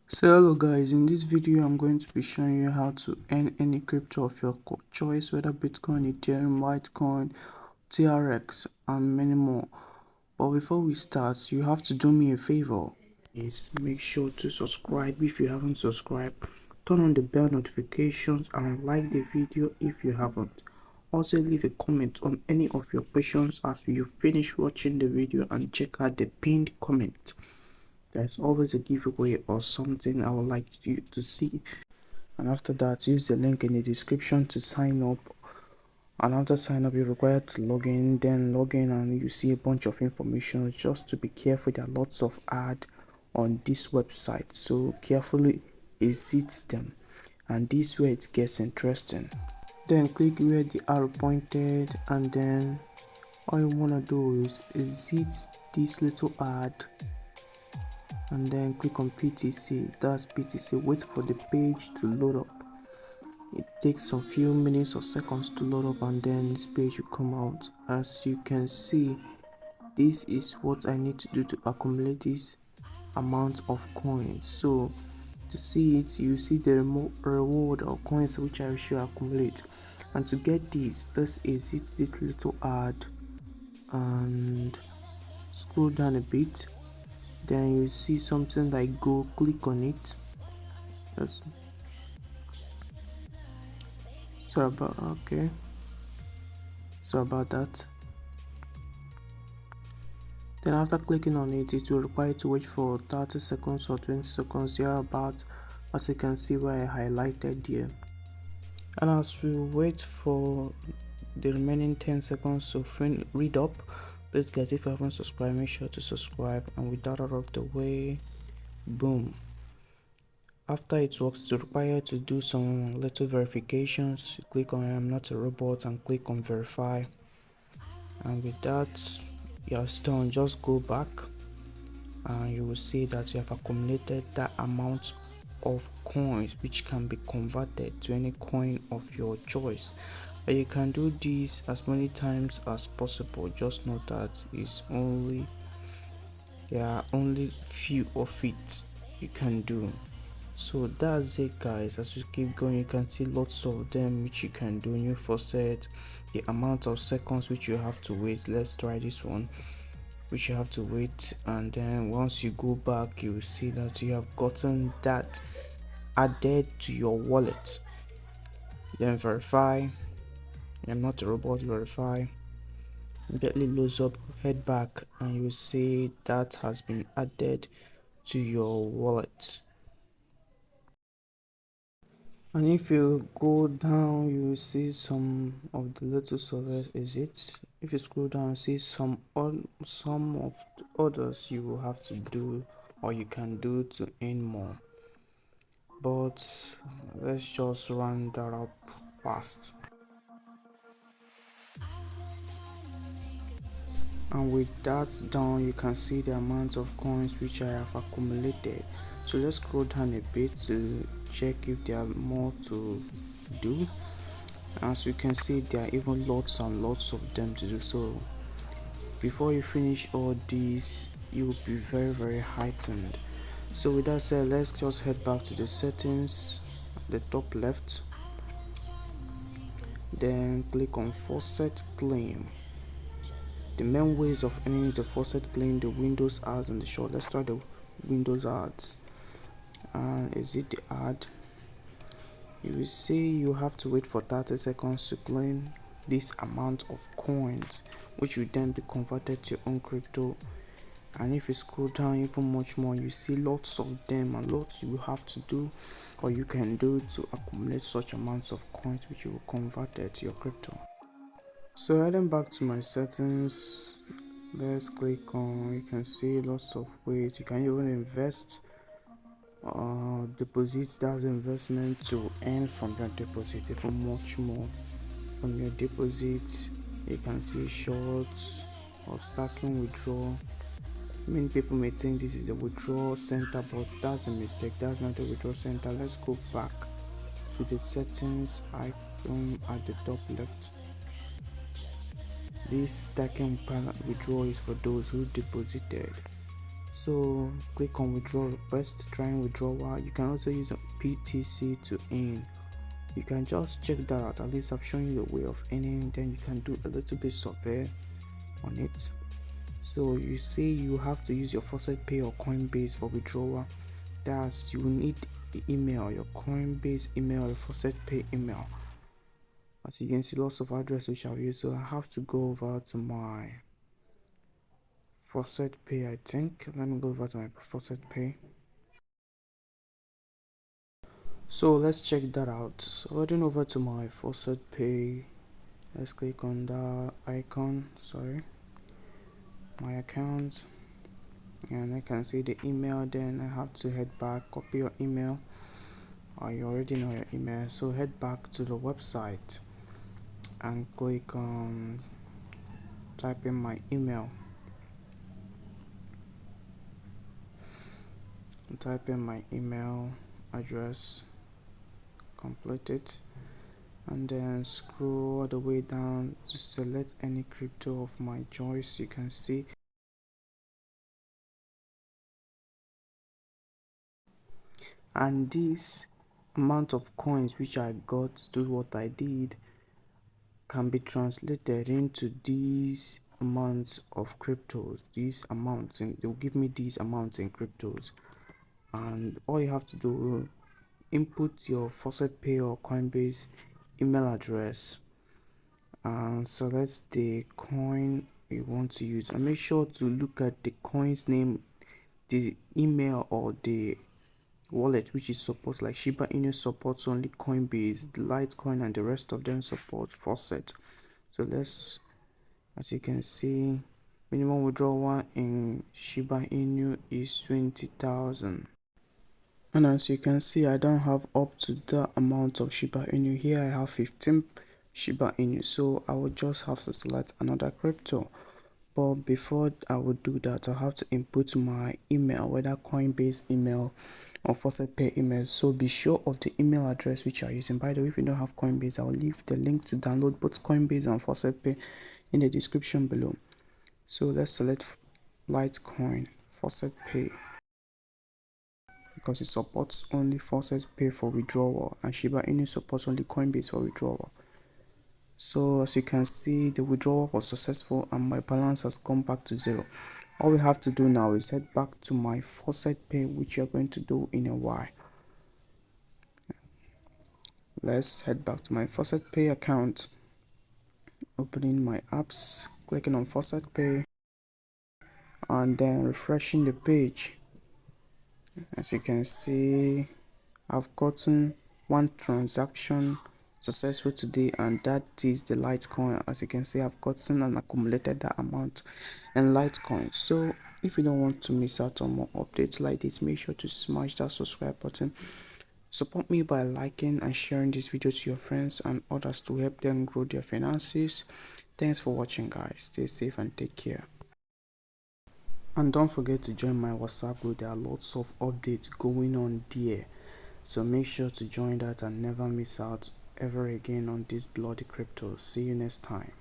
So hello guys, in this video I'm going to be showing you how to earn any crypto of your choice, whether Bitcoin, Ethereum, Litecoin, TRX and many more. But before we start, you have to do me a favor. Please make sure to subscribe if you haven't subscribed, turn on the bell notifications and like the video if you haven't. Also leave a comment on any of your questions as you finish watching the video and check out the pinned comment. There's always a giveaway or something I would like you to see. And after that, use the link in the description to sign up. And after sign up, you're required to log in. Then log in and you see a bunch of information. Just to be careful, there are lots of ads on this website, so carefully exit them. And this way it gets interesting. Then click where the arrow pointed, and then all you wanna do is exit this little ad and then click on PTC. That's PTC. Wait for the page to load up. It takes a few minutes or seconds to load up and then this page will come out. As you can see, this is what I need to do to accumulate this amount of coins. So to see it, you see the reward or coins which I should accumulate. And to get this, let's exit this little ad and scroll down a bit. Then you see something like go, click on it. Sorry about that. Then after clicking on it, it will require to wait for 30 seconds or 20 seconds thereabout, as you can see where I highlighted here. And as we wait for the remaining 10 seconds to read up, please guys, if you haven't subscribed, make sure to subscribe. And with that out of the way, boom. After it works, it's required to do some little verifications. Click on I'm not a robot and click on verify. And with that, you're done. Just go back and you will see that you have accumulated that amount of coins which can be converted to any coin of your choice. And you can do this as many times as possible. Just know that there are only few of it you can do. So that's it guys. As you keep going, you can see lots of them which you can do. New faucet, the amount of seconds which you have to wait. Let's try this one, which you have to wait, and then once you go back, you will see that you have gotten that added to your wallet. Then verify. I'm not a robot. Verify. Immediately loads up, head back, and you will see that has been added to your wallet. And if you go down, you will see some of the little software exits. If you scroll down, you see some of the others you will have to do or you can do to earn more. But let's just run that up fast. And with that done, you can see the amount of coins which I have accumulated. So let's scroll down a bit to check if there are more to do. As you can see, there are even lots and lots of them to do. So before you finish all these, you will be very heightened. So with that said, let's just head back to the settings at the top left, then click on faucet claim. The main ways of earning the faucet claim, the Windows ads and the short. Let's try the Windows ads and exit the ad. You will see you have to wait for 30 seconds to claim this amount of coins, which will then be converted to your own crypto. And if you scroll down even much more, you see lots of them and lots you will have to do or you can do to accumulate such amounts of coins which you will convert to your crypto. So heading back to my settings, let's click on, you can see lots of ways you can even invest, deposits. That's investment to earn from your deposit, even much more from your deposit. You can see shorts or stacking withdrawal. Many people may think this is the withdrawal center, but that's a mistake. That's not the withdrawal center. Let's go back to the settings icon at the top left. This stacking withdrawal is for those who deposited. So click on withdraw request, try and withdrawal. You can also use a BTC to earn. You can just check that out. At least I've shown you the way of earning, then you can do a little bit survey on it. So you say you have to use your Faucet Pay or Coinbase for withdrawal. That's you need the email, your Coinbase email, your Faucet Pay email. As you can see, lots of address which I'll use. So I have to go over to my Faucet Pay, I think. Let me go over to my Faucet Pay. So let's check that out. So heading over to my Faucet Pay, let's click on the icon, my account, and I can see the email. Then I have to head back, copy your email, or you already know your email. So head back to the website and click on type in my email. Type in my email address, complete it, and then scroll all the way down to select any crypto of my choice. You can see, and this amount of coins which I got to do what I did can be translated into these amounts of cryptos. These amounts, and they'll give me these amounts in cryptos. And all you have to do, input your Faucet Pay or Coinbase email address and select the coin you want to use, and make sure to look at the coin's name, the email or the wallet which is supports. Like Shiba Inu supports only Coinbase, the Litecoin and the rest of them support Faucet. So let's, as you can see, minimum withdrawal in Shiba Inu is 20,000. And as you can see, I don't have up to the amount of Shiba Inu. Here I have 15 Shiba Inu, so I would just have to select another crypto. But before I would do that, I have to input my email, whether Coinbase email or Faucet Pay email. So be sure of the email address which you are using. By the way, if you don't have Coinbase, I'll leave the link to download both Coinbase and Faucet Pay in the description below. So let's select Litecoin, Faucet Pay, because it supports only Faucet Pay for withdrawal, and Shiba Inu supports only Coinbase for withdrawal. So as you can see, the withdrawal was successful and my balance has come back to zero. All we have to do now is head back to my Faucet Pay, which you're going to do in a while. Let's head back to my Faucet Pay account, opening my apps, clicking on Faucet Pay, and then refreshing the page. As you can see, I've gotten one transaction successful today, and that is the Litecoin. As you can see, I've gotten and accumulated that amount in Litecoin. So if you don't want to miss out on more updates like this, make sure to smash that subscribe button. Support me by liking and sharing this video to your friends and others to help them grow their finances. Thanks for watching, guys. Stay safe and take care. And don't forget to join my WhatsApp group. There are lots of updates going on there. So make sure to join that and never miss out ever again on this bloody crypto. See you next time.